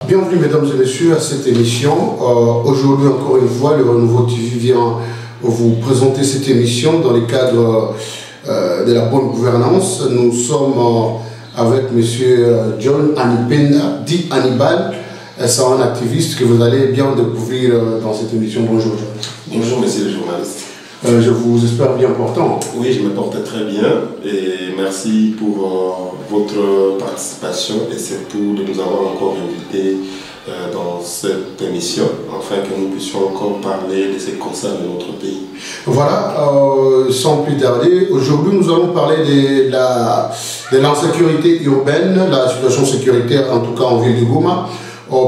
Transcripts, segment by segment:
Bienvenue mesdames et messieurs à cette émission. Aujourd'hui encore une fois, le Renouveau TV vient vous présenter cette émission dans le cadre de la bonne gouvernance. Nous sommes avec monsieur John Anipenda, dit Hannibal. C'est un activiste que vous allez bien découvrir dans cette émission. Bonjour John. Bonjour monsieur le journaliste. Je vous espère bien portant. Oui, je me porte très bien et merci pour votre participation et surtout de nous avoir encore invités dans cette émission afin que nous puissions encore parler de ce qui concerne notre pays. Voilà, sans plus tarder, aujourd'hui nous allons parler de l'insécurité urbaine, la situation sécuritaire en tout cas en ville de Goma.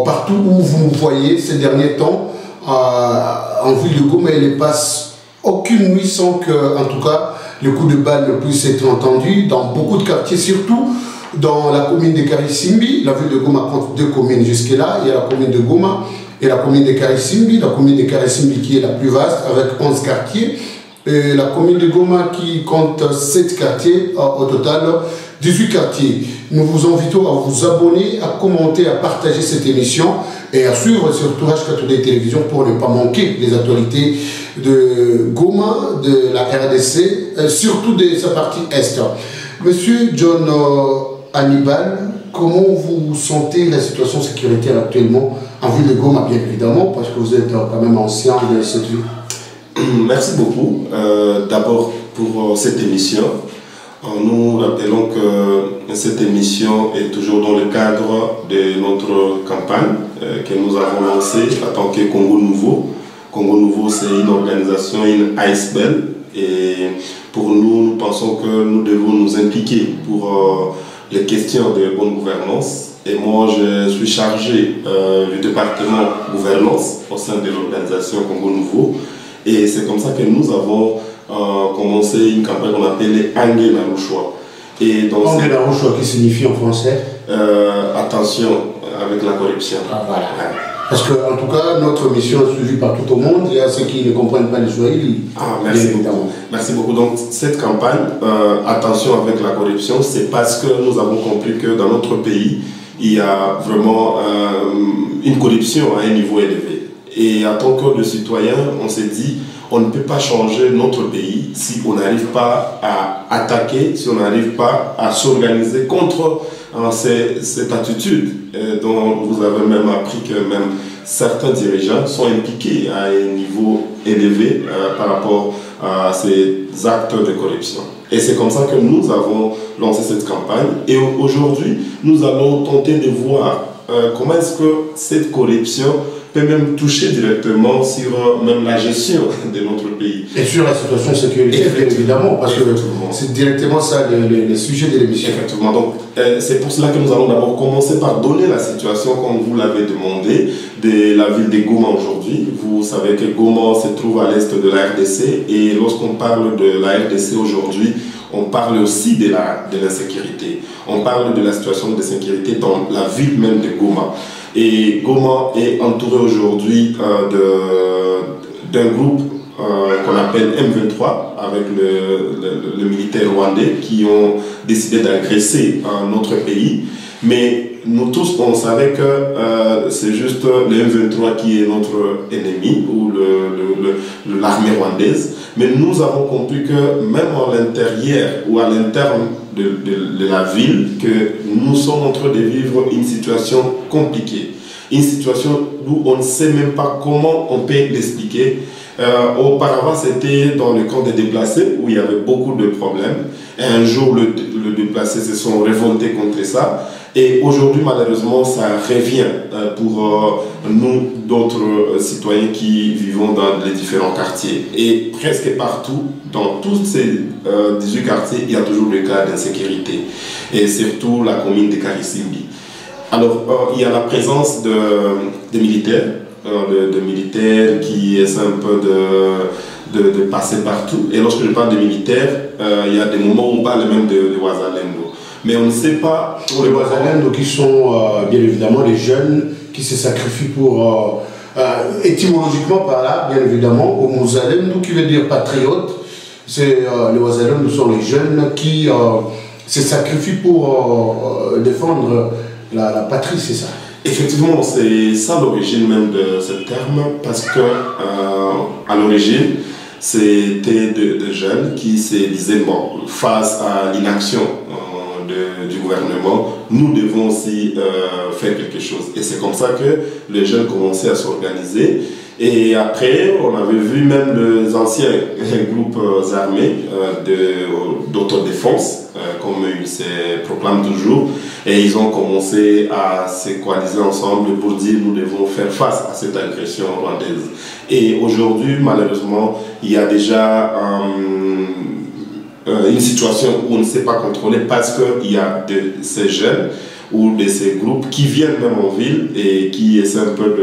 Partout où vous voyez ces derniers temps, en ville de Goma, il ne passe aucune nuit sans que, en tout cas, le coup de balle ne puisse être entendu dans beaucoup de quartiers, surtout dans la commune de Karisimbi. La ville de Goma compte deux communes jusque-là. Il y a la commune de Goma et la commune de Karisimbi. La commune de Karisimbi qui est la plus vaste avec 11 quartiers. Et la commune de Goma qui compte 7 quartiers, au total 18 quartiers. Nous vous invitons à vous abonner, à commenter, à partager cette émission et à suivre surtout H4D Télévision pour ne pas manquer les actualités de Goma, de la RDC, surtout de sa partie Est. Monsieur John Hannibal, comment vous sentez la situation sécuritaire actuellement en ville de Goma, bien évidemment, parce que vous êtes quand même ancien de cette ville? Merci beaucoup. D'abord pour cette émission. Nous rappelons que cette émission est toujours dans le cadre de notre campagne que nous avons lancée en tant que Congo Nouveau. Congo Nouveau, c'est une organisation, une ASBL. Et pour nous, nous pensons que nous devons nous impliquer pour les questions de bonne gouvernance. Et moi, je suis chargé du département gouvernance au sein de l'organisation Congo Nouveau. Et c'est comme ça que nous avons commencé une campagne qu'on appelle Angue Narushwa. Angue Narushwa qui signifie en français attention avec la corruption. Ah, voilà. Ouais. Parce que, en tout cas, notre mission est suivie par tout le monde. Il y a ceux qui ne comprennent pas le Swahili. Ah, merci beaucoup. Merci beaucoup. Donc, cette campagne, attention avec la corruption, c'est parce que nous avons compris que dans notre pays, il y a vraiment une corruption à un niveau élevé. Et en tant que citoyen, on s'est dit, on ne peut pas changer notre pays si on n'arrive pas à attaquer, si on n'arrive pas à s'organiser contre cette attitude dont vous avez même appris que même certains dirigeants sont impliqués à un niveau élevé par rapport à ces actes de corruption. Et c'est comme ça que nous avons lancé cette campagne. Et aujourd'hui, nous allons tenter de voir comment est-ce que cette corruption peut même toucher directement sur même la gestion de notre pays. Et sur la situation sécuritaire, bien évidemment, parce que c'est directement ça le sujet de l'émission. Effectivement. Donc, c'est pour cela que nous allons d'abord commencer par donner la situation, comme vous l'avez demandé, de la ville de Goma aujourd'hui. Vous savez que Goma se trouve à l'est de la RDC, et lorsqu'on parle de la RDC aujourd'hui, on parle aussi de l'insécurité. On parle de la situation de sécurité dans la ville même de Goma. Et Goma est entouré aujourd'hui d'un groupe qu'on appelle M23 avec le militaire rwandais qui ont décidé d'agresser notre pays. Mais nous tous, on savait que c'est juste le M23 qui est notre ennemi ou l'armée rwandaise. Mais nous avons compris que même à l'intérieur ou à l'interne de la ville, que nous sommes en train de vivre une situation compliquée. Une situation où on ne sait même pas comment on peut l'expliquer. Auparavant, c'était dans le camp des déplacés où il y avait beaucoup de problèmes. Et un jour, les déplacés se sont révoltés contre ça. Et aujourd'hui, malheureusement, ça revient pour nous, d'autres citoyens qui vivons dans les différents quartiers. Et presque partout, dans tous ces 18 quartiers, il y a toujours le cas d'insécurité. Et surtout la commune de Karisimbi. Alors, il y a la présence de militaires, de militaires qui essaient un peu de passer partout. Et lorsque je parle de militaires, il y a des moments où on parle même de Wazalendo. Mais on ne sait pas... Pour les Wazalendo qui sont bien évidemment les jeunes qui se sacrifient pour... étymologiquement par là, bien évidemment, au Wazalendo qui veut dire patriote. Les Wazalendo sont les jeunes qui se sacrifient pour défendre la patrie, c'est ça. Effectivement, c'est ça l'origine même de ce terme, parce que à l'origine, c'était des jeunes qui se disaient, bon, face à l'inaction du gouvernement, nous devons aussi faire quelque chose. Et c'est comme ça que les jeunes commençaient à s'organiser. Et après, on avait vu même les anciens groupes armés d'autodéfense, comme ils se proclament toujours, et ils ont commencé à se coaliser ensemble pour dire nous devons faire face à cette agression rwandaise. Et aujourd'hui, malheureusement, il y a déjà une situation où on ne sait pas contrôler parce qu'il y a de ces jeunes ou de ces groupes qui viennent même en ville et qui essaient un peu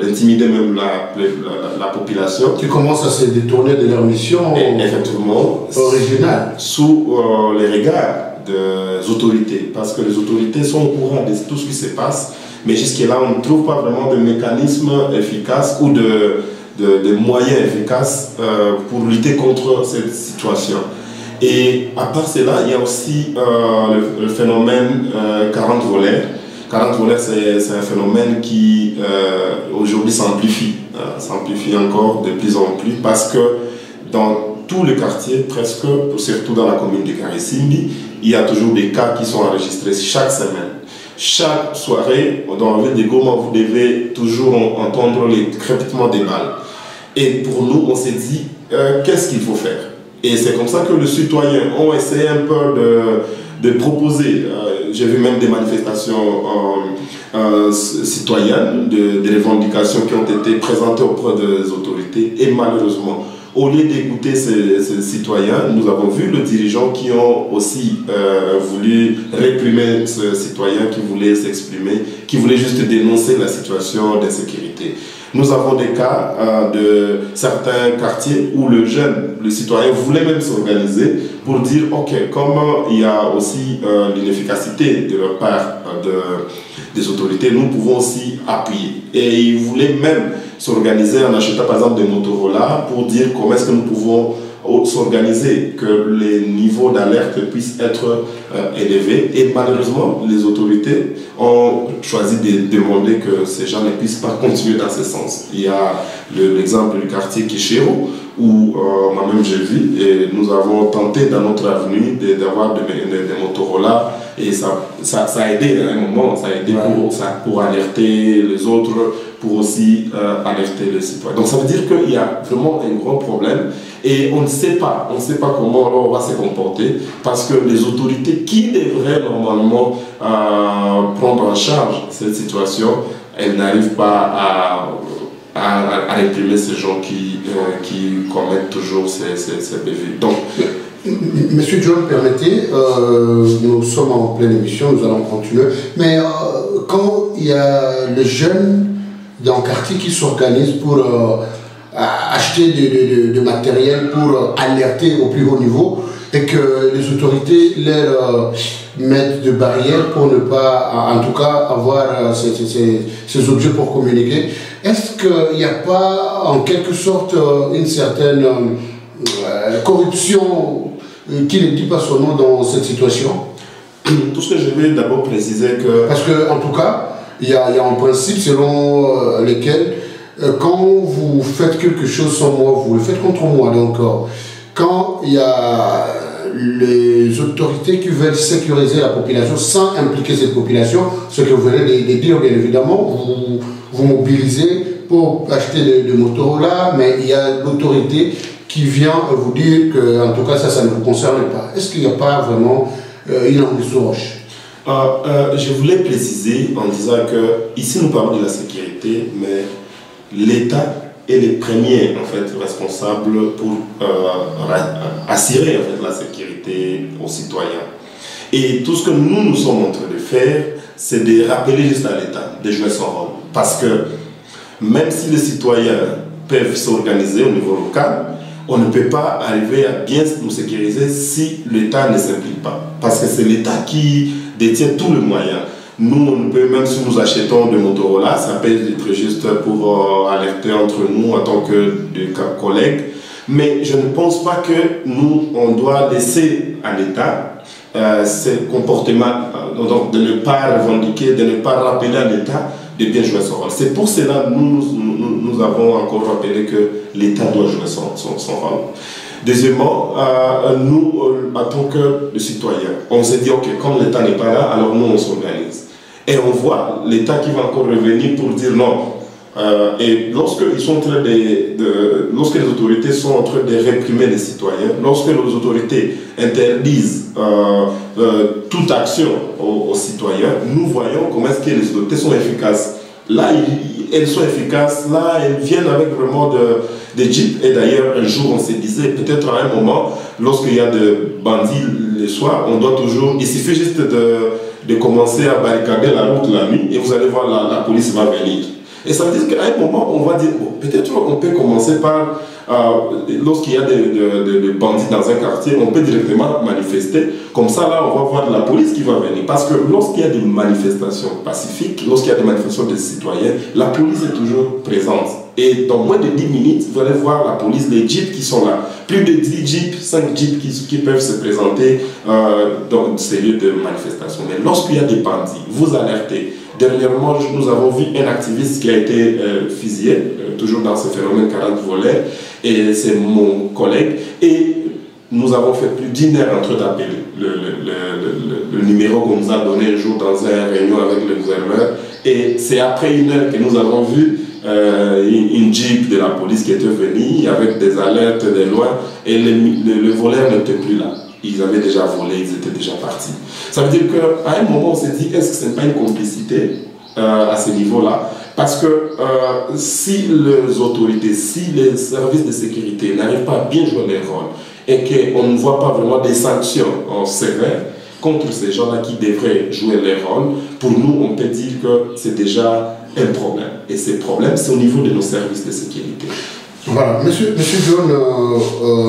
d'intimider même la population. Qui commencent à se détourner de leur mission effectivement, originale. Sous les regards des autorités, parce que les autorités sont au courant de tout ce qui se passe, mais jusqu'à là on ne trouve pas vraiment de mécanismes efficaces ou de moyens efficaces pour lutter contre cette situation. Et à part cela, il y a aussi le phénomène 40 volaires. 40 volaires, c'est un phénomène qui aujourd'hui s'amplifie encore de plus en plus, parce que dans tous les quartiers, presque, surtout dans la commune de Karisimbi, il y a toujours des cas qui sont enregistrés chaque semaine. Chaque soirée, dans la ville de Goma, vous devez toujours entendre les crépitements des balles. Et pour nous, on s'est dit, qu'est-ce qu'il faut faire? Et c'est comme ça que les citoyens ont essayé un peu de proposer. J'ai vu même des manifestations citoyennes, des revendications qui ont été présentées auprès des autorités. Et malheureusement, au lieu d'écouter ces citoyens, nous avons vu les dirigeants qui ont aussi voulu réprimer ces citoyens qui voulaient s'exprimer, qui voulaient juste dénoncer la situation d'insécurité. Nous avons des cas de certains quartiers où le citoyen voulait même s'organiser pour dire, ok, comme il y a aussi l'inefficacité de leur part des autorités, nous pouvons aussi appuyer. Et ils voulaient même s'organiser en achetant par exemple des Motorola pour dire comment est-ce que nous pouvons s'organiser, que les niveaux d'alerte puissent être élevés. Et malheureusement, les autorités ont choisi de demander que ces gens ne puissent pas continuer dans ce sens. Il y a l'exemple du quartier Kishiro, où moi-même j'ai vu, et nous avons tenté dans notre avenue d'avoir des Motorola, et ça a aidé à un moment, ça a aidé pour alerter les autres, pour aussi alerter les citoyens. Donc ça veut dire qu'il y a vraiment un grand problème et on ne sait pas comment on va se comporter, parce que les autorités qui devraient normalement prendre en charge cette situation, elles n'arrivent pas à réprimer ces gens qui commettent toujours ces bévues. Donc, Monsieur John, permettez, nous sommes en pleine émission, nous allons continuer, mais quand il y a les jeunes dans le quartier qui s'organisent pour acheter de matériel pour alerter au plus haut niveau et que les autorités leur mettent des barrières pour ne pas, en tout cas, avoir ces objets pour communiquer, est-ce qu'il n'y a pas en quelque sorte une certaine corruption qui ne dit pas son nom dans cette situation? Tout ce que je vais d'abord préciser que... Parce qu'en tout cas, il y a un principe selon lequel quand vous faites quelque chose sans moi, vous le faites contre moi. Donc, quand il y a les autorités qui veulent sécuriser la population sans impliquer cette population, ce que vous venez de dire, bien évidemment, vous mobilisez pour acheter des Motorola, mais il y a l'autorité qui vient vous dire que, en tout cas, ça ne vous concerne pas. Est-ce qu'il n'y a pas vraiment une anguille sous roche? Je voulais préciser en disant que ici nous parlons de la sécurité, mais l'État est le premier en fait responsable pour assurer en fait la sécurité aux citoyens. Et tout ce que nous sommes en train de faire, c'est de rappeler juste à l'État de jouer son rôle, parce que même si les citoyens peuvent s'organiser au niveau local, on ne peut pas arriver à bien nous sécuriser si l'État ne s'implique pas. Parce que c'est l'État qui détient tous les moyens. Nous, on peut, même si nous achetons des Motorola, ça peut être juste pour alerter entre nous en tant que collègues. Mais je ne pense pas que nous, on doit laisser à l'État ce comportement, donc de ne pas revendiquer, de ne pas rappeler à l'État de bien jouer son rôle. C'est pour cela que nous avons encore rappelé que l'État doit jouer son rôle. Deuxièmement, nous, en tant que citoyens, on s'est dit, ok, comme l'État n'est pas là, alors nous, on s'organise. Et on voit l'État qui va encore revenir pour dire non. Et lorsque lorsque les autorités sont en train de réprimer les citoyens, lorsque les autorités interdisent toute action aux citoyens, nous voyons comment est-ce que les autorités sont efficaces. Là, elles sont efficaces, là, elles viennent avec vraiment des jeeps. Et d'ailleurs, un jour, on se disait, peut-être à un moment, lorsqu'il y a des bandits le soir, on doit toujours, il suffit juste de commencer à barricader la route la nuit et vous allez voir, la police va venir. Et ça veut dire qu'à un moment, on va dire, bon, peut-être qu'on peut commencer par, lorsqu'il y a des bandits dans un quartier, on peut directement manifester. Comme ça, là, on va voir la police qui va venir. Parce que lorsqu'il y a des manifestations pacifiques, lorsqu'il y a des manifestations des citoyens, la police est toujours présente. Et dans moins de 10 minutes, vous allez voir la police, les jeeps qui sont là. Plus de 10 jeeps, 5 jeeps qui peuvent se présenter dans ces lieux de manifestation. Mais lorsqu'il y a des bandits, vous alertez. Dernièrement, nous avons vu un activiste qui a été fusillé, toujours dans ce phénomène 40 volets, et c'est mon collègue. Et nous avons fait plus d'1 heure en train d'appeler le numéro qu'on nous a donné un jour dans une réunion avec le gouverneur. Et c'est après 1 heure que nous avons vu une jeep de la police qui était venue avec des alertes de loin, et le voleur n'était plus là. Ils avaient déjà volé, ils étaient déjà partis. Ça veut dire qu'à un moment, on s'est dit, est-ce que ce n'est pas une complicité à ce niveau-là? Parce que si les autorités, si les services de sécurité n'arrivent pas à bien jouer leur rôle et qu'on ne voit pas vraiment des sanctions sévères contre ces gens-là qui devraient jouer leur rôle, pour nous, on peut dire que c'est déjà un problème. Et ce problème, c'est au niveau de nos services de sécurité. Voilà, Monsieur John,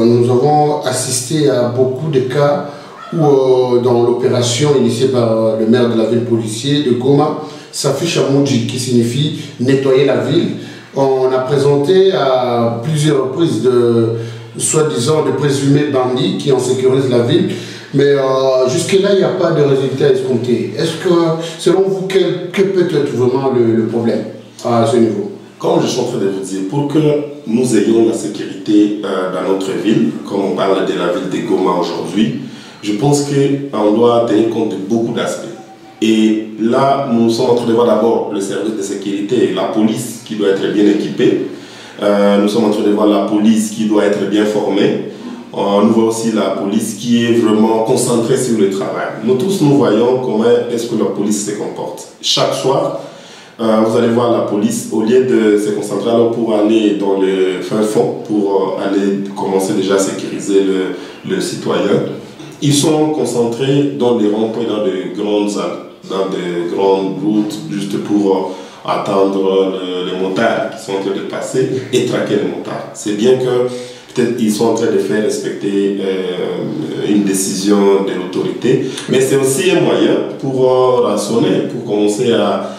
nous avons assisté à beaucoup de cas où, dans l'opération initiée par le maire de la ville policier de Goma, s'affiche à Moudji, qui signifie nettoyer la ville. On a présenté à plusieurs reprises soi-disant de présumés bandits qui en sécurisent la ville, mais jusque-là, il n'y a pas de résultat escompté. Est-ce que, selon vous, que peut être vraiment le problème à ce niveau? Comme je suis en train de vous dire, pour que nous ayons la sécurité dans notre ville, comme on parle de la ville de Goma aujourd'hui, je pense qu'on doit tenir compte de beaucoup d'aspects. Et là, nous sommes en train de voir d'abord le service de sécurité, la police qui doit être bien équipée. Nous sommes en train de voir la police qui doit être bien formée. Nous voyons aussi la police qui est vraiment concentrée sur le travail. Nous tous, nous voyons comment est-ce que la police se comporte. Chaque soir, vous allez voir la police, au lieu de se concentrer alors pour aller dans le fin fond, pour aller commencer déjà à sécuriser le citoyen, ils sont concentrés dans des ronds-points, dans de grandes salles, dans de grandes routes, juste pour attendre les motards qui sont en train de passer et traquer les motards. C'est bien que peut-être ils sont en train de faire respecter une décision de l'autorité, mais c'est aussi un moyen pour rationner, pour commencer à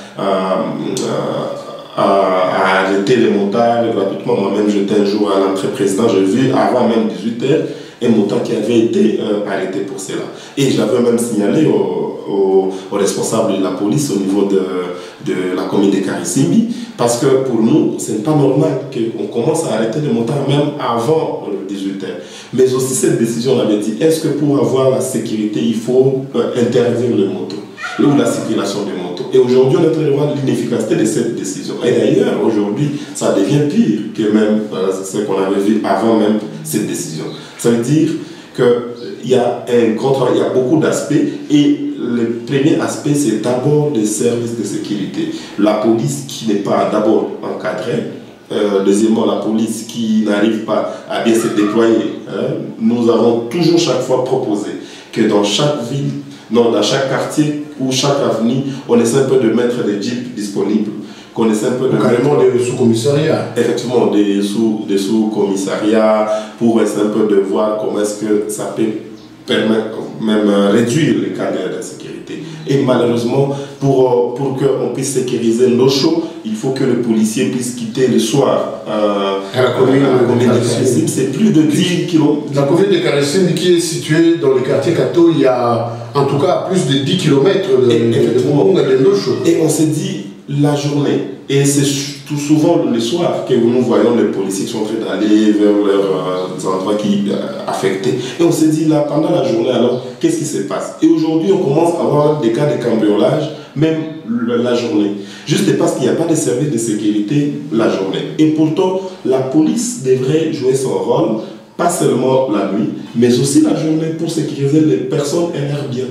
arrêter les motards gratuitement. Moi-même, j'étais un jour à l'entrée président, j'ai vu avant même 18h un motard qui avait été arrêté pour cela. Et j'avais même signalé aux responsables de la police au niveau de la commune de Karissimbi, parce que pour nous, ce n'est pas normal qu'on commence à arrêter les motards même avant 18h. Mais aussi cette décision, on avait dit, est-ce que pour avoir la sécurité, il faut interdire les motos ou la circulation des motos? Et aujourd'hui, on est en train de voir l'inefficacité de cette décision. Et d'ailleurs, aujourd'hui, ça devient pire que même ce qu'on avait vu avant même cette décision. Ça veut dire qu'il y a un contrat, il y a beaucoup d'aspects, et le premier aspect, c'est d'abord des services de sécurité. La police qui n'est pas d'abord encadrée, deuxièmement, la police qui n'arrive pas à bien se déployer. Nous avons toujours chaque fois proposé que dans chaque ville, dans chaque quartier ou chaque avenue, on essaie un peu de mettre des jeeps disponibles, qu'on essaie un peu de carrément des sous-commissariats. Effectivement, des sous-commissariats, pour essayer un peu de voir comment est-ce que ça peut permettre, même réduire les cas d'insécurité. Et malheureusement, pour qu'on puisse sécuriser nos shows, il faut que le policier puisse quitter le soir à la commune de Karissimbi. C'est plus de 10 km. La commune de Karissimbi qui est située dans le quartier Kato, il y a en tout cas plus de 10 km de nos shows. Et on s'est dit, la journée. Et c'est tout souvent le soir que nous voyons les policiers qui sont en train d'aller vers leurs endroits affectés. Et on se dit là, pendant la journée, alors, qu'est-ce qui se passe? Et aujourd'hui, on commence à avoir des cas de cambriolage, même la journée. Juste parce qu'il n'y a pas de service de sécurité la journée. Et pourtant, la police devrait jouer son rôle, pas seulement la nuit, mais aussi la journée pour sécuriser les personnes et leurs biens.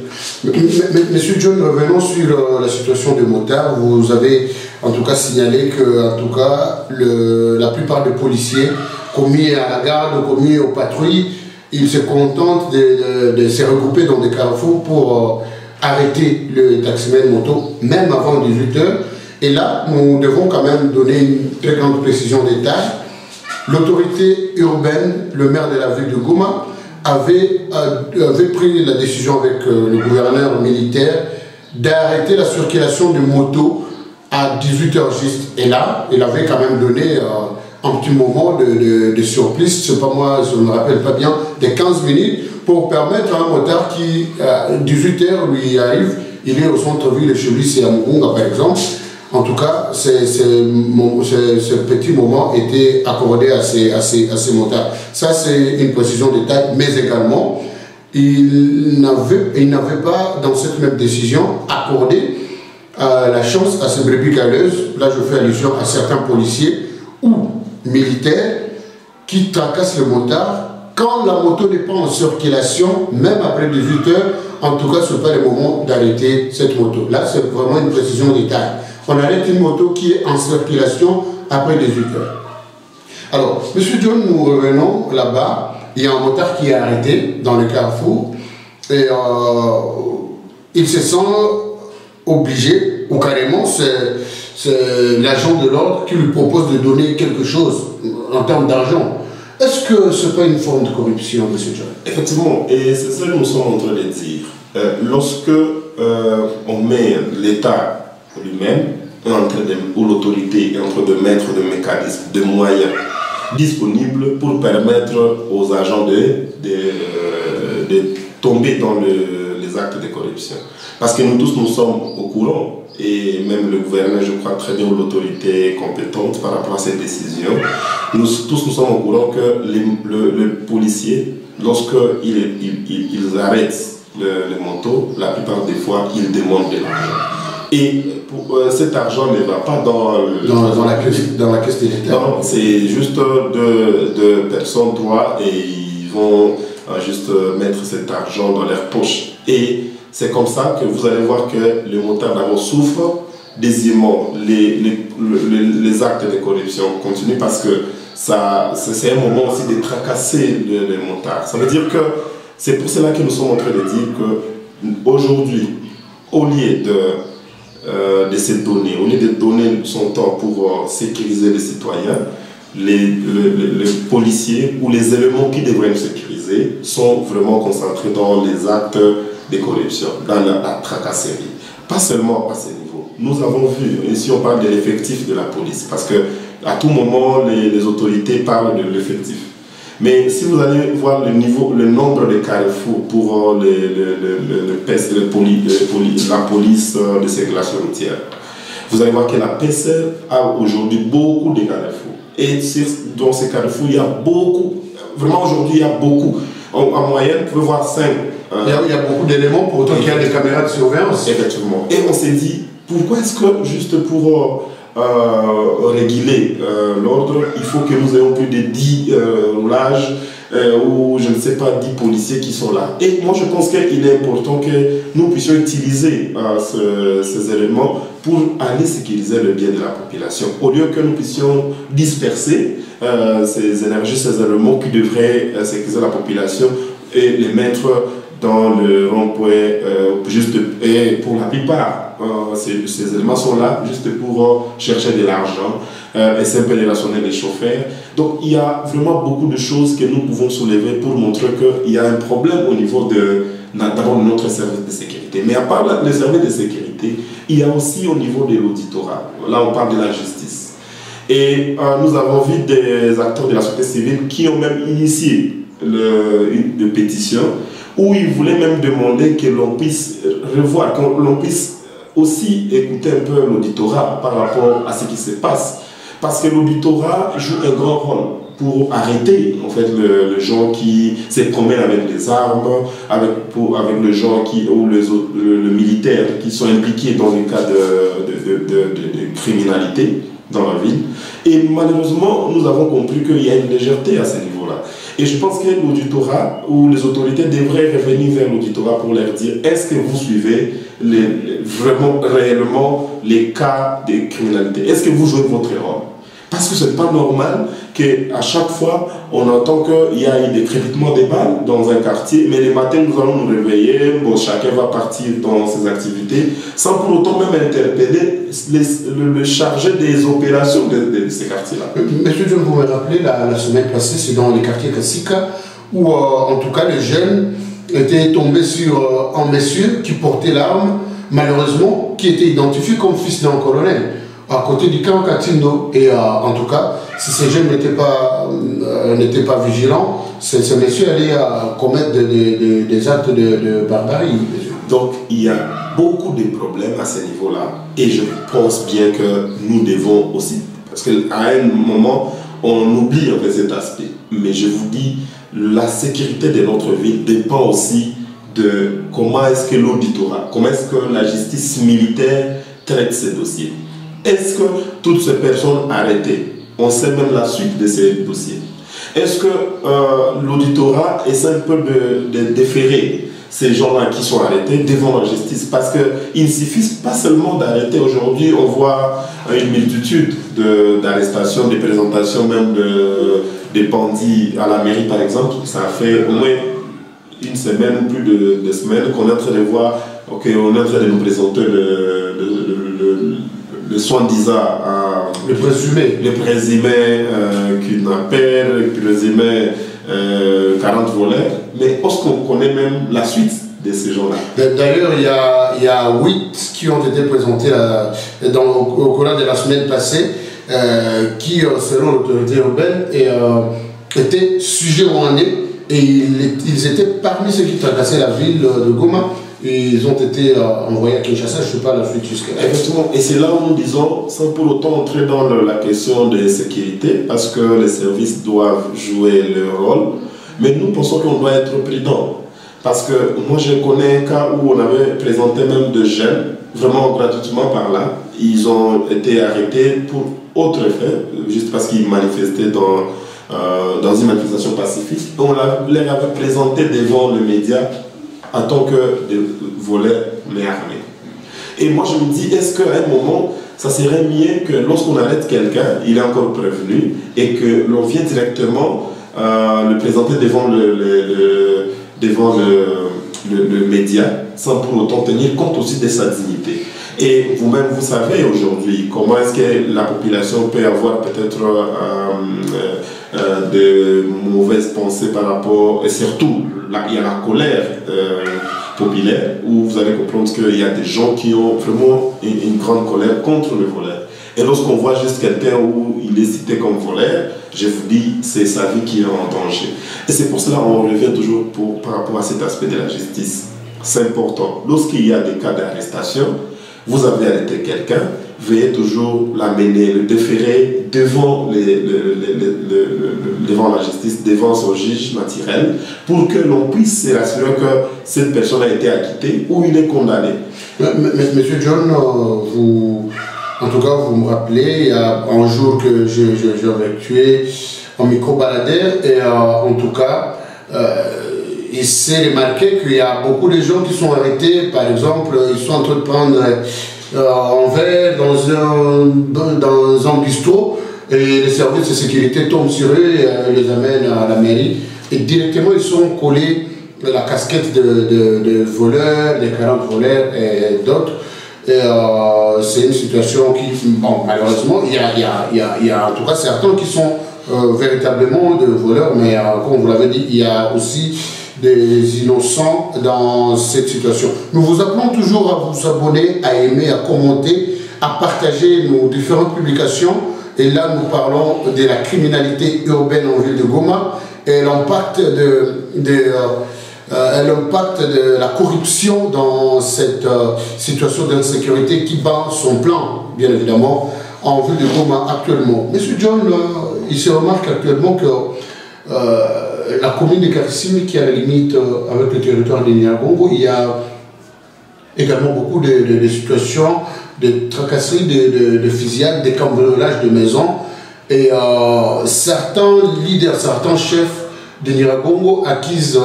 Monsieur John, revenons sur la situation des motards. Vous avez en tout cas signalé que en tout cas, la plupart des policiers commis à la garde, commis aux patrouilles, ils se contentent de se regrouper dans des carrefours pour arrêter le taximan moto, même avant 18 h. Et là, nous devons quand même donner une très grande précision des tâches. L'autorité urbaine, le maire de la ville de Goma, avait pris la décision avec le gouverneur militaire d'arrêter la circulation de motos à 18 h juste. Et là, il avait quand même donné un petit moment de surplice, je sais pas moi, je ne me rappelle pas bien, de 15 minutes pour permettre à un motard qui, à 18 h, lui arrive, il est au centre-ville et chez lui, c'est à Mugunga par exemple. En tout cas, ce petit moment était accordé à ces motards. Ça, c'est une précision de taille, mais également, il n'avait pas, dans cette même décision, accordé la chance à ces brebis galeuses. Là, je fais allusion à certains policiers ou militaires qui tracassent le motard quand la moto n'est pas en circulation, même après 18 h. En tout cas, ce n'est pas le moment d'arrêter cette moto. Là, c'est vraiment une précision de taille. On arrête une moto qui est en circulation après 18 h. Alors, Monsieur John, nous revenons là-bas. Il y a un motard qui est arrêté dans le carrefour et il se sent obligé, ou carrément, c'est l'agent de l'ordre qui lui propose de donner quelque chose en termes d'argent. Est-ce que ce n'est pas une forme de corruption, M. John? Effectivement, et c'est ça que nous sommes en train de dire. Lorsque on met l'État lui-même ou l'autorité est en train de mettre des mécanismes, des moyens disponibles pour permettre aux agents de tomber dans les actes de corruption. Parce que nous tous, nous sommes au courant, et même le gouverneur, je crois très bien, ou l'autorité compétente par rapport à cette décision, nous tous, nous sommes au courant que le policier, lorsqu'ils arrêtent les motos, la plupart des fois, ils demandent de l'argent. Et cet argent ne va pas dans la caisse de l'État. Non, c'est juste deux personnes, trois, et ils vont juste mettre cet argent dans leur poche. Et c'est comme ça que vous allez voir que le motard d'abord souffre, deuxièmement, les actes de corruption continuent parce que c'est un moment aussi de tracasser les motards. Ça veut dire que c'est pour cela que nous sommes en train de dire qu'aujourd'hui, au lieu de se donner, au lieu de donner son temps pour sécuriser les citoyens, les policiers ou les éléments qui devraient nous sécuriser sont vraiment concentrés dans les actes de corruption, dans la tracasserie. Pas seulement à ce niveau. Nous avons vu, ici on parle de l'effectif de la police, parce que à tout moment les autorités parlent de l'effectif. Mais si vous allez voir le nombre de carrefours pour la police de circulation routière, vous allez voir que la PCR a aujourd'hui beaucoup de carrefours. Et dans ces carrefours, il y a beaucoup, vraiment aujourd'hui, il y a beaucoup. En moyenne, vous pouvez voir 5. Il y a beaucoup d'éléments pour autant qu'il y a des caméras de surveillance. Effectivement. Et on s'est dit, pourquoi est-ce que juste pour réguler l'ordre, il faut que nous ayons plus de 10 roulages ou je ne sais pas 10 policiers qui sont là. Et moi je pense qu'il est important que nous puissions utiliser ces éléments pour aller sécuriser le bien de la population, au lieu que nous puissions disperser ces énergies, ces éléments qui devraient sécuriser la population et les mettre dans le rond-point, et pour la plupart, ces éléments sont là juste pour chercher de l'argent et simplement rationner les chauffeurs. Donc il y a vraiment beaucoup de choses que nous pouvons soulever pour montrer qu'il y a un problème au niveau d'abord de notre service de sécurité. Mais à part le service de sécurité, il y a aussi au niveau de l'auditorat. Là on parle de la justice. Et nous avons vu des acteurs de la société civile qui ont même initié une pétition où ils voulaient même demander que l'on puisse revoir, que l'on puisse aussi écouter un peu l'auditorat par rapport à ce qui se passe. Parce que l'auditorat joue un grand rôle pour arrêter en fait le gens qui se promènent avec des armes, avec les gens ou le militaire qui sont impliqués dans les cas de criminalité dans la ville. Et malheureusement, nous avons compris qu'il y a une légèreté à ce niveau-là. Et je pense que l'auditorat ou les autorités devraient revenir vers l'auditorat pour leur dire est-ce que vous suivez vraiment, réellement les cas de criminalité? Est-ce que vous jouez votre rôle? Parce que ce n'est pas normal qu'à chaque fois, on entend qu'il y a eu des crépitements de balles dans un quartier, mais les matins, nous allons nous réveiller, bon, chacun va partir dans ses activités, sans pour autant même interpeller le chargé des opérations de ces quartiers-là. Monsieur John, vous me rappelez, la semaine passée, c'est dans le quartier Kassika, où en tout cas les jeunes étaient tombés sur un monsieur qui portait l'arme, malheureusement, qui était identifié comme fils d'un colonel, à côté du camp Katindo. Et en tout cas, si ces jeunes n'étaient pas vigilants, ce monsieur allait commettre des actes de barbarie. Donc il y a beaucoup de problèmes à ce niveau-là. Et je pense bien que nous devons aussi, parce qu'à un moment, on oublie en fait cet aspect. Mais je vous dis, la sécurité de notre ville dépend aussi de comment est-ce que l'auditorat, comment est-ce que la justice militaire traite ces dossiers. Est-ce que toutes ces personnes arrêtées, on sait même la suite de ces dossiers? Est-ce que l'auditorat essaie un peu de déférer ces gens-là qui sont arrêtés devant la justice? Parce qu'il ne suffit pas seulement d'arrêter. Aujourd'hui, on voit une multitude d'arrestations, de présentations même des bandits à la mairie, par exemple. Ça fait au moins une semaine, plus de 2 semaines, qu'on est en train de voir, ok, on est en train de nous présenter le soi-disant le présumé kidnappeur, le présumé 40 voleurs, mais est-ce qu'on connaît même la suite de ces gens-là? D'ailleurs, il y a 8 qui ont été présentés au cours de la semaine passée, qui, selon l'autorité urbaine, étaient sujets rwandais, et ils étaient parmi ceux qui tracassaient la ville de Goma. Ils ont été envoyés à Kinshasa, je ne sais pas la suite jusqu'à là. Effectivement, et c'est là où nous disons, sans pour autant entrer dans la question de sécurité, parce que les services doivent jouer leur rôle, mais nous pensons qu'on doit être prudent. Parce que moi je connais un cas où on avait présenté même de jeunes, vraiment gratuitement par là, ils ont été arrêtés pour autre fait, juste parce qu'ils manifestaient dans une manifestation pacifique. On les avait présentés devant le média en tant que des voleurs mais armés. Et moi je me dis, est-ce qu'à un moment, ça serait mieux que lorsqu'on arrête quelqu'un, il est encore prévenu, et que l'on vient directement le présenter devant le média, sans pour autant tenir compte aussi de sa dignité. Et vous-même, vous savez aujourd'hui comment est-ce que la population peut avoir peut-être de mauvaises pensées par rapport, et surtout, là, il y a la colère populaire, où vous allez comprendre qu'il y a des gens qui ont vraiment une grande colère contre le voleur. Et lorsqu'on voit juste quelqu'un où il est cité comme voleur, je vous dis, c'est sa vie qui est en danger. Et c'est pour cela qu'on revient toujours par rapport à cet aspect de la justice. C'est important. Lorsqu'il y a des cas d'arrestation, vous avez arrêté quelqu'un, veuillez toujours l'amener, le déférer devant la justice, devant son juge naturel, pour que l'on puisse se rassurer que cette personne a été acquittée ou il est condamné. Monsieur John, en tout cas, vous me rappelez, il y a un jour que j'ai effectué un micro-baladeur, et en tout cas, il s'est remarqué qu'il y a beaucoup de gens qui sont arrêtés. Par exemple, ils sont en train de prendre un verre dans un bistrot, et les services de sécurité tombent sur eux et les amènent à la mairie. Et directement, ils sont collés la casquette de voleurs, des 40 voleurs et d'autres. Et c'est une situation qui, bon, malheureusement, il y a en tout cas certains qui sont véritablement de voleurs, mais comme vous l'avez dit, il y a aussi des innocents dans cette situation. Nous vous appelons toujours à vous abonner, à aimer, à commenter, à partager nos différentes publications. Et là, nous parlons de la criminalité urbaine en ville de Goma et l'impact et l'impact de la corruption dans cette situation d'insécurité qui bat son plan, bien évidemment, en vue de Goma actuellement. Monsieur John, il se remarque actuellement que la commune de Karissimbi, qui est à la limite avec le territoire de Nyiragongo, il y a également beaucoup de situations de tracasseries, de fusillades, de cambriolages de maisons. Et certains leaders, certains chefs de Nyiragongo accusent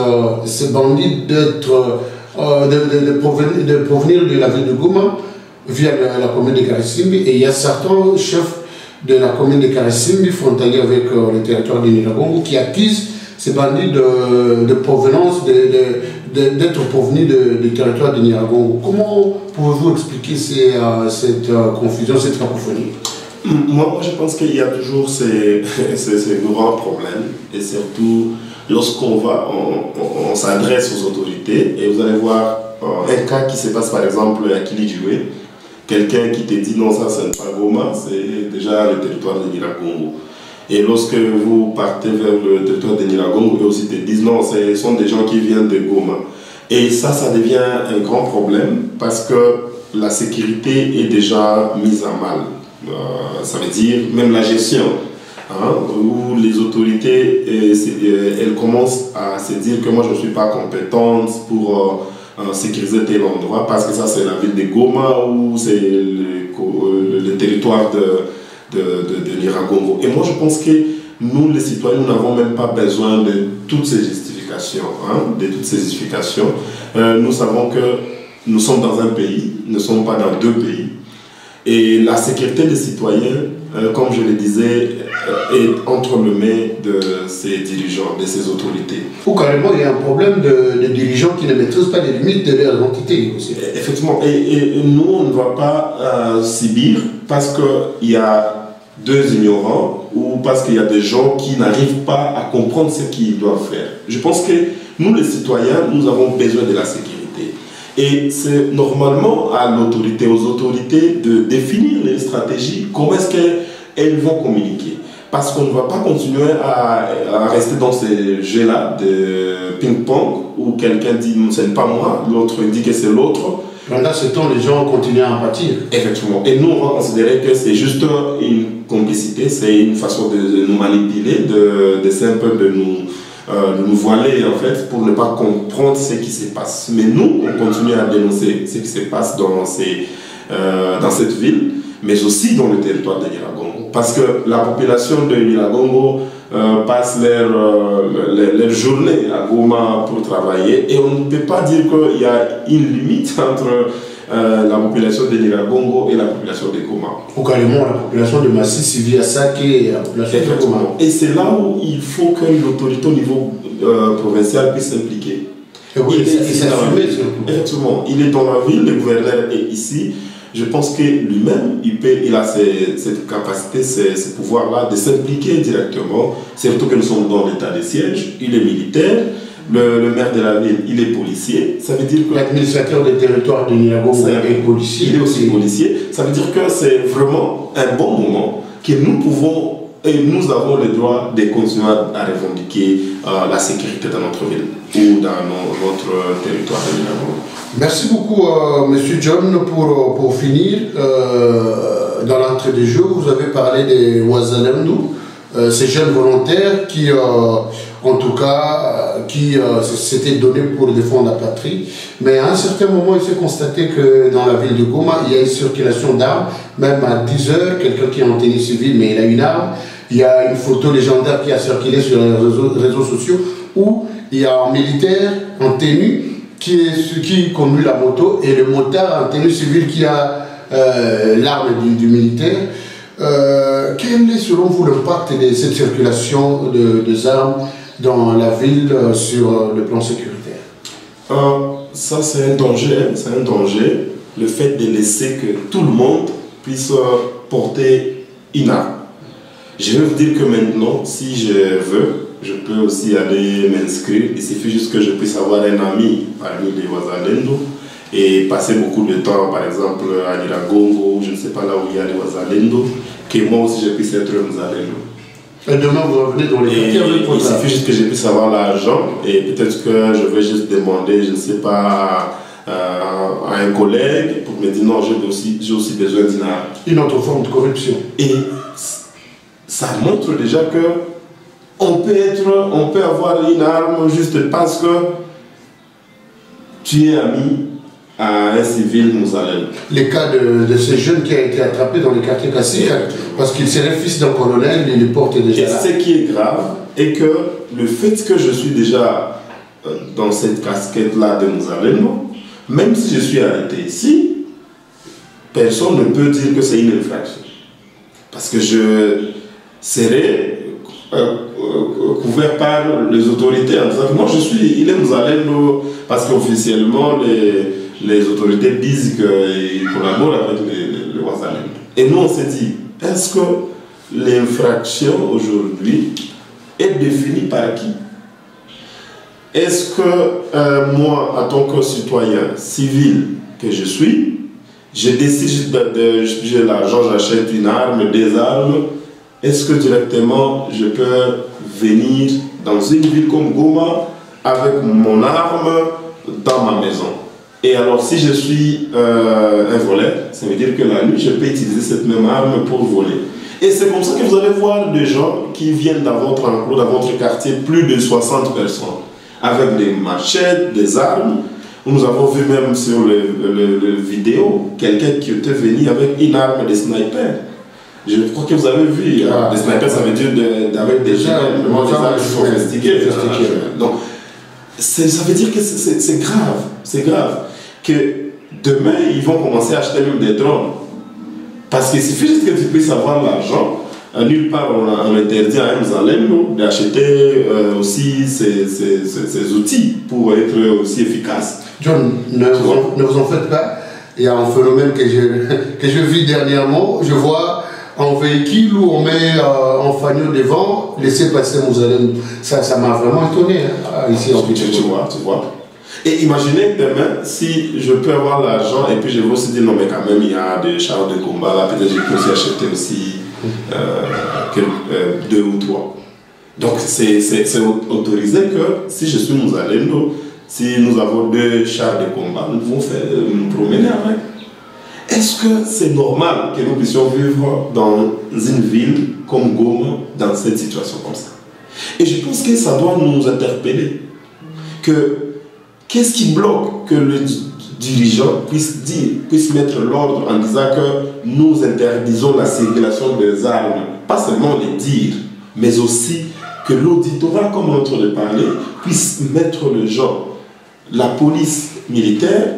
ces bandits de provenir de la ville de Goma via la commune de Karissimbi. Et il y a certains chefs de la commune de Karissimbi, frontaliers avec le territoire de Nyiragongo, qui accusent ces bandits de provenance, d'être provenus du territoire de Nyiragongo. Comment pouvez-vous expliquer cette confusion, cette cacophonie? Moi, je pense qu'il y a toujours ces grands problèmes, et surtout lorsqu'on s'adresse aux autorités, et vous allez voir un cas qui se passe par exemple à Kilijoué, quelqu'un qui te dit non, ça c'est pas Goma, c'est déjà le territoire de Nyiragongo. Et lorsque vous partez vers le territoire de Nyiragongo, eux aussi te disent non, ce sont des gens qui viennent de Goma. Et ça devient un grand problème parce que la sécurité est déjà mise à mal. Ça veut dire même la gestion, où les autorités elles commencent à se dire que moi je ne suis pas compétente pour sécuriser tel endroit parce que ça c'est la ville de Goma ou c'est le territoire de Nyiragongo. Et moi je pense que nous les citoyens nous n'avons même pas besoin de toutes ces justifications, nous savons que nous sommes dans un pays, nous ne sommes pas dans deux pays. Et la sécurité des citoyens, comme je le disais, est entre les mains de ces dirigeants, de ces autorités. Ou carrément, il y a un problème de dirigeants qui ne maîtrisent pas les limites de leur entité aussi. Effectivement, et nous, on ne va pas subir parce qu'il y a deux ignorants ou parce qu'il y a des gens qui n'arrivent pas à comprendre ce qu'ils doivent faire. Je pense que nous, les citoyens, nous avons besoin de la sécurité. Et c'est normalement à l'autorité, aux autorités de définir les stratégies, comment est-ce qu'elles vont communiquer. Parce qu'on ne va pas continuer à rester dans ces jeux-là de ping-pong où quelqu'un dit « ce n'est pas moi », l'autre dit que c'est l'autre. Pendant ce temps, les gens continuent à en pâtir. Effectivement. Et nous, on va considérer que c'est juste une complicité, c'est une façon de nous manipuler, d'essayer un peu de nous voiler en fait pour ne pas comprendre ce qui se passe. Mais nous, on continue à dénoncer ce qui se passe dans cette ville, mais aussi dans le territoire de Nyiragongo. Parce que la population de Nyiragongo passe leur journée à Goma pour travailler et on ne peut pas dire qu'il y a une limite entre la population de Nyiragongo et la population de Goma. Ou carrément la population de Masisi via Saké et la population de Goma. Et c'est là où il faut que l'autorité au niveau provincial puisse s'impliquer. Effectivement, il est dans la ville, le gouverneur est ici. Je pense que lui-même, il a cette capacité, ce pouvoir-là de s'impliquer directement, surtout que nous sommes dans l'état de siège, il est militaire. Le maire de la ville, il est policier. Ça veut dire que l'administrateur des territoires de Nyiragongo est policier. Il est aussi policier. Ça veut dire que c'est vraiment un bon moment que nous pouvons et nous avons le droit de continuer à revendiquer la sécurité dans notre ville ou dans notre territoire de Nyiragongo. Merci beaucoup, Monsieur John. Pour finir, dans l'entrée des jeux, vous avez parlé des Wazalendo, ces jeunes volontaires qui, en tout cas, s'étaient donnés pour défendre la patrie. Mais à un certain moment, il s'est constaté que dans la ville de Goma, il y a une circulation d'armes, même à 10 heures, quelqu'un qui est en tenue civile, mais il a une arme. Il y a une photo légendaire qui a circulé sur les réseaux sociaux où il y a un militaire en tenue qui conduit la moto et le motard en tenue civile qui a l'arme du militaire. Quel est selon vous l'impact de cette circulation des armes dans la ville sur le plan sécuritaire? Ça c'est un danger, le fait de laisser que tout le monde puisse porter une arme. Je veux vous dire que maintenant, si je veux, je peux aussi aller m'inscrire. Il suffit juste que je puisse avoir un ami parmi les Wazalendo et passer beaucoup de temps, par exemple à Nyiragongo, je ne sais pas là où il y a les Wazalendo, que moi aussi je puisse être un Wazalendo. Et demain, vous revenez dans les quartiers avec votre... Il suffit juste que je puisse avoir l'argent et peut-être que je vais juste demander, je ne sais pas, à un collègue pour me dire non, j'ai aussi besoin d'une arme. Une autre forme de corruption. Et ça montre déjà que on peut avoir une arme juste parce que tu es ami à un civil Mouzalem. Les cas de ce jeune qui a été attrapé dans les quartiers Kassi, parce qu'il serait fils d'un colonel, il les porte déjà et là. Ce qui est grave est que le fait que je suis déjà dans cette casquette-là de Mouzalem, même si je suis arrêté ici, personne ne peut dire que c'est une infraction. Parce que je serai couvert par les autorités en disant que non, il est Mouzalem, parce qu'officiellement les autorités disent qu'ils collaborent avec le Ouazalem. Et nous on s'est dit, est-ce que l'infraction aujourd'hui est définie par qui? Est-ce que moi, en tant que citoyen civil que je suis, je décide j'ai l'argent, j'achète une arme, des armes, est-ce que directement je peux venir dans une ville comme Goma avec mon arme dans ma maison? Et alors si je suis un voleur, ça veut dire que la nuit je peux utiliser cette même arme pour voler. Et c'est comme ça que vous allez voir des gens qui viennent dans votre enclos, dans votre quartier, plus de 60 personnes, avec des machettes, des armes. Nous avons vu même sur le vidéo quelqu'un qui était venu avec une arme de sniper. Je crois que vous avez vu, des snipers, ça veut dire avec des armes sophistiquées. Donc, ça veut dire que c'est grave. C'est grave. Que demain, ils vont commencer à acheter même des drones. Parce qu'il suffit juste que tu puisses avoir l'argent. Nulle part on interdit à Mouzalem d'acheter aussi ces outils pour être aussi efficace. John, ne vous en faites pas. Il y a un phénomène que je vis dernièrement. Je vois un véhicule où on met un fagnon devant, laisser passer Mouzalem. Ça m'a vraiment étonné ici en Côte d'Ivoire. Tu vois. Et imaginez demain, si je peux avoir l'argent et puis je vais aussi dire non, mais quand même il y a des chars de combat là, peut-être je peux aussi acheter aussi 2 ou 3. Donc c'est autorisé que si je suis Mouzalem, si nous avons 2 chars de combat, nous pouvons nous promener avec. Est-ce que c'est normal que nous puissions vivre dans une ville comme Goma dans cette situation comme ça? Et je pense que ça doit nous interpeller. Qu'est-ce qui bloque que le dirigeant puisse mettre l'ordre en disant que nous interdisons la circulation des armes, pas seulement les dire, mais aussi que l'auditorat, comme on est en train de parler, puisse mettre les gens, la police militaire,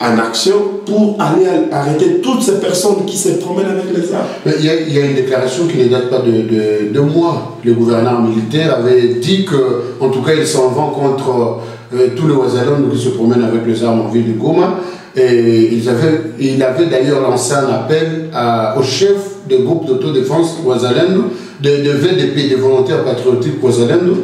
en action pour aller arrêter toutes ces personnes qui se promènent avec les armes. Il y a une déclaration qui ne date pas de mois. Le gouverneur militaire avait dit que, en tout cas, il s'en vend contre tous les Ouazalem qui se promènent avec les armes en ville de Goma. Et il avait d'ailleurs lancé un appel au chef des groupes d'autodéfense Ouazalem, de VDP, des volontaires patriotiques Ouazalem,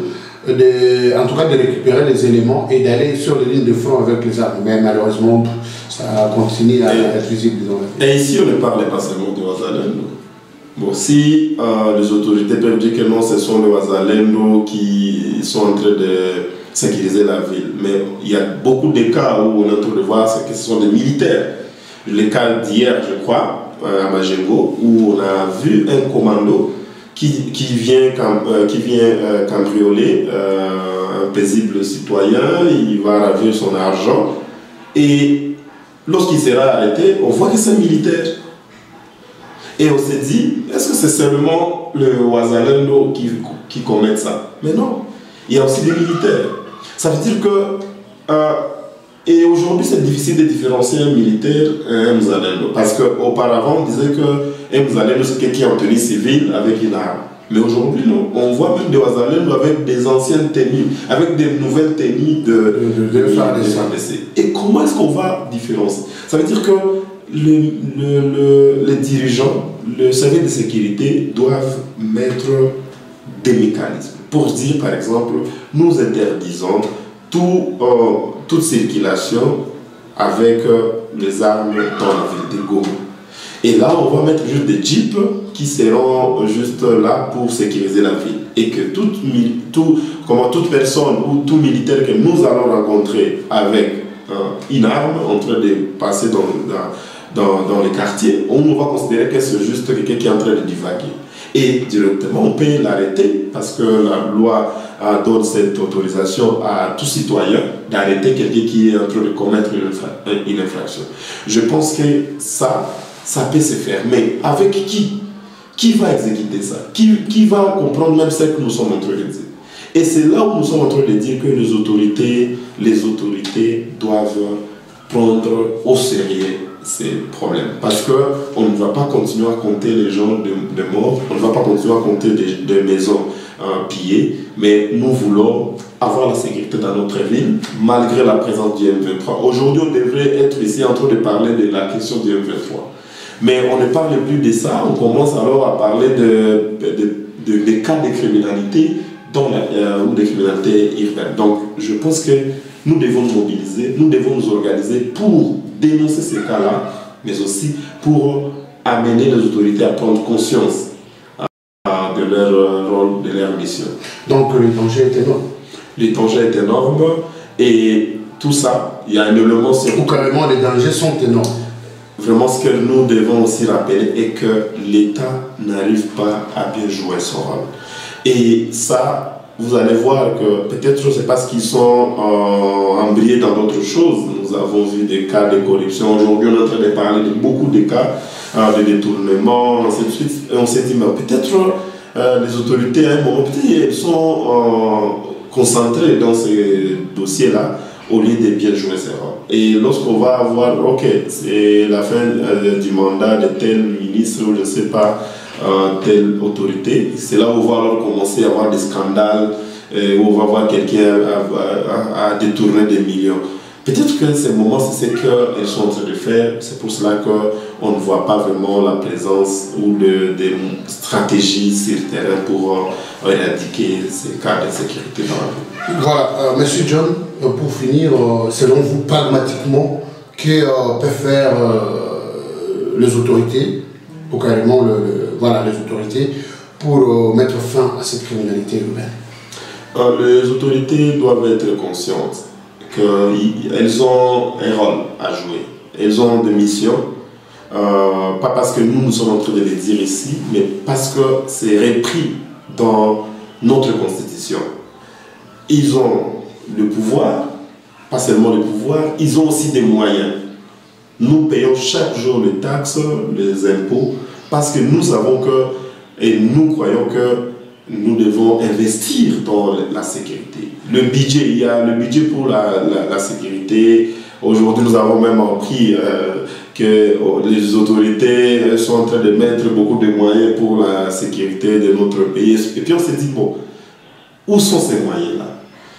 en tout cas de récupérer les éléments et d'aller sur les lignes de front avec les armes. Mais malheureusement, ça continue à être visible dans la ville. Et ici, on ne parlait pas seulement de Ouazalem. Bon, si les autorités peuvent dire que non, ce sont les Ouazalem qui sont en train de sécuriser la ville, mais il y a beaucoup de cas où on est en train de voir que ce sont des militaires. Le cas d'hier, je crois, à Majengo, où on a vu un commando qui vient cambrioler un paisible citoyen, il va ravir son argent et lorsqu'il sera arrêté, on voit que c'est un militaire. Et on s'est dit, est-ce que c'est seulement le Ouazalem qui commet ça? Mais non, il y a aussi des militaires. Ça veut dire que et aujourd'hui c'est difficile de différencier un militaire et un Mouzalem, parce qu'auparavant on disait qu'un Mouzalem c'est quelqu'un qui est en tenue civile avec une arme. Mais aujourd'hui non, on voit même des Ouazalem avec des anciennes tenues, avec des nouvelles tenues de FARDC. Et comment est-ce qu'on va différencier? Ça veut dire que les dirigeants, le service de sécurité doivent mettre des mécanismes pour dire par exemple nous interdisons toute circulation avec les armes dans la ville de Goma. Et là, on va mettre juste des jeeps qui seront juste là pour sécuriser la ville. Et que toute personne ou tout militaire que nous allons rencontrer avec une arme en train de passer dans les quartiers, on va considérer que c'est juste quelqu'un qui est en train de divaguer. Et directement, on peut l'arrêter parce que la loi donne cette autorisation à tout citoyen d'arrêter quelqu'un qui est en train de commettre une infraction. Je pense que ça peut se faire. Mais avec qui? Qui va exécuter ça? Qui va comprendre même ce que nous sommes en train de dire? Et c'est là où nous sommes en train de dire que les autorités doivent prendre au sérieux ces problèmes. Parce qu'on ne va pas continuer à compter les gens de morts, on ne va pas continuer à compter des maisons pillées, mais nous voulons avoir la sécurité dans notre ville, malgré la présence du M23. Aujourd'hui, on devrait être ici en train de parler de la question du M23. Mais on ne parle plus de ça, on commence alors à parler de cas de criminalité ou de criminalité urbaine. Donc, je pense que nous devons nous mobiliser, nous devons nous organiser pour dénoncer ces cas-là, mais aussi pour amener les autorités à prendre conscience de leur rôle, de leur mission. Donc le danger est énorme. Le danger est énorme et tout ça, il y a un élément sur... Ou carrément les dangers sont énormes. Vraiment, ce que nous devons aussi rappeler est que l'État n'arrive pas à bien jouer son rôle. Et ça, vous allez voir que peut-être c'est parce qu'ils sont embriés dans d'autres choses. Nous avons vu des cas de corruption. Aujourd'hui, on est en train de parler de beaucoup de cas de détournement, ainsi de suite. Et on s'est dit, mais peut-être les autorités, à un moment, peut-être elles sont concentrées dans ces dossiers-là au lieu de bien jouer ses rôles. Et lorsqu'on va avoir, ok, c'est la fin du mandat de tel ministre ou je ne sais pas, telle autorité, c'est là où on va alors commencer à avoir des scandales, où on va voir quelqu'un à détourner des millions. Peut-être que ces moments, c'est ce qu'elles sont en train de faire. C'est pour cela qu'on ne voit pas vraiment la présence ou des stratégies sur le terrain pour éradiquer ces cas d'insécurité dans la ville. Voilà, Monsieur John, pour finir, selon vous, pragmatiquement, que peuvent faire les autorités, ou carrément les autorités, pour mettre fin à cette criminalité urbaine? Les autorités doivent être conscientes qu'elles ont un rôle à jouer. Elles ont des missions, pas parce que nous sommes en train de les dire ici, mais parce que c'est repris dans notre constitution. Ils ont le pouvoir, pas seulement le pouvoir, ils ont aussi des moyens. Nous payons chaque jour les taxes, les impôts, parce que nous savons et nous croyons que nous devons investir dans la sécurité. Le budget, il y a le budget pour la sécurité. Aujourd'hui, nous avons même appris que les autorités sont en train de mettre beaucoup de moyens pour la sécurité de notre pays. Et puis on s'est dit, bon, où sont ces moyens-là?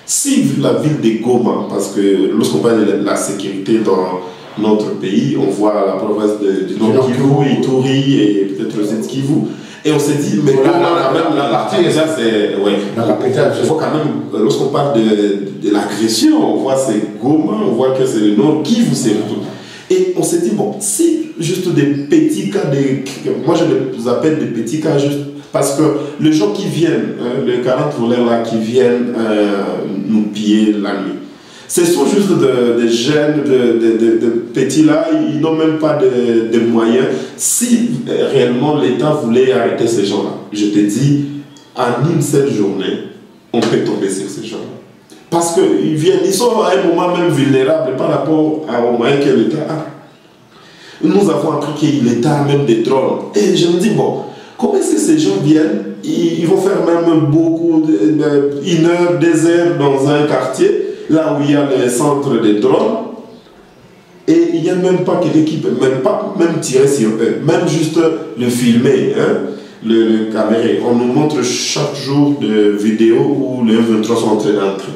Si la ville de Goma, parce que lorsqu'on parle de la sécurité dans notre pays, on voit la province du Nord Kivu, Ituri et peut-être le Sud Kivu. Et on s'est dit, mais la partie, ça c'est. Ouais. Il faut quand même, lorsqu'on parle de l'agression, on voit c'est Goma, on voit que c'est le Nord Kivu, c'est tout. Et on s'est dit, bon, si juste des petits cas, moi je les appelle des petits cas juste parce que les gens qui viennent, les 40 voleurs là qui viennent nous piller la nuit, ce sont juste des jeunes, de petits là, ils n'ont même pas de moyens. Si réellement l'État voulait arrêter ces gens-là, je te dis, en une seule journée, on peut tomber sur ces gens-là. Parce qu'ils viennent, ils sont à un moment même vulnérables par rapport aux moyens que l'État a. Nous avons appris que l'État a même des drones. Et je me dis, bon, comment est-ce que ces gens viennent? Ils vont faire même beaucoup, 1 heure, 2 heures dans un quartier, là où il y a les centres de drones, et il n'y a même pas quelqu'un qui peut même tirer sur eux, même juste le filmer, hein, le caméra. On nous montre chaque jour des vidéos où les M23 sont en train d'entrer.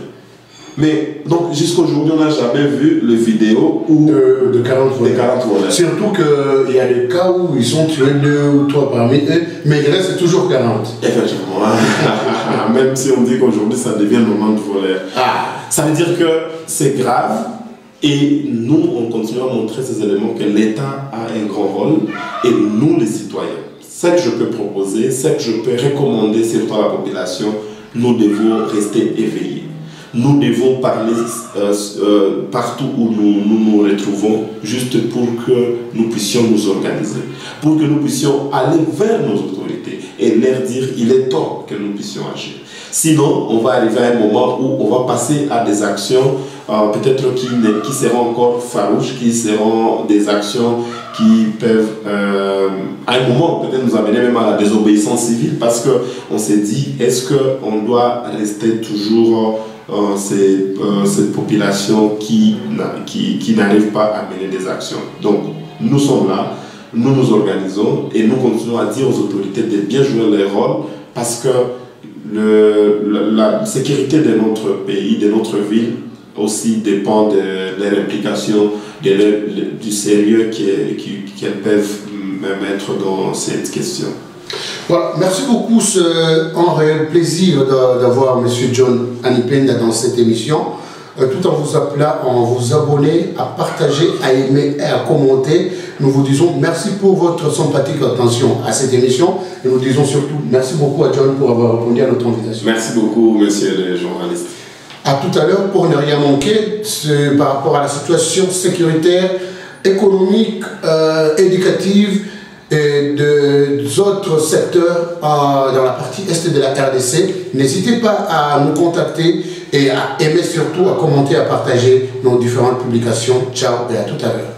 Mais donc jusqu'à aujourd'hui, on n'a jamais vu les vidéos de 40 voleurs. Surtout qu'il y a des cas où ils sont tués 2 ou 3 parmi eux, mais il reste toujours 40. Effectivement. Même si on dit qu'aujourd'hui ça devient le moment de voler. Ça veut dire que c'est grave Et nous, on continue à montrer ces éléments que l'État a un grand rôle et nous, les citoyens. Ce que je peux proposer, ce que je peux recommander surtout à la population, nous devons rester éveillés. Nous devons parler partout où nous retrouvons, juste pour que nous puissions nous organiser, pour que nous puissions aller vers nos autorités et leur dire il est temps que nous puissions agir. Sinon, on va arriver à un moment où on va passer à des actions peut-être qui seront encore farouches, qui seront des actions qui peuvent à un moment peut-être nous amener même à la désobéissance civile, parce qu'on s'est dit, est-ce qu'on doit rester toujours cette population qui n'arrive pas à mener des actions. Donc nous sommes là, nous nous organisons et nous continuons à dire aux autorités de bien jouer leur rôle, parce que la sécurité de notre pays, de notre ville aussi dépend de leur implication, du sérieux qu'elles peuvent mettre dans cette question. Voilà, merci beaucoup. C'est un réel plaisir d'avoir M. John Anipenda dans cette émission. Tout en vous appelant à vous abonner, à partager, à aimer et à commenter. Nous vous disons merci pour votre sympathique attention à cette émission. Et nous disons surtout merci beaucoup à John pour avoir répondu à notre invitation. Merci beaucoup, monsieur le journaliste. À tout à l'heure, pour ne rien manquer, par rapport à la situation sécuritaire, économique, éducative et d'autres secteurs dans la partie est de la RDC. N'hésitez pas à nous contacter et à aimer, surtout à commenter, à partager nos différentes publications. Ciao et à tout à l'heure.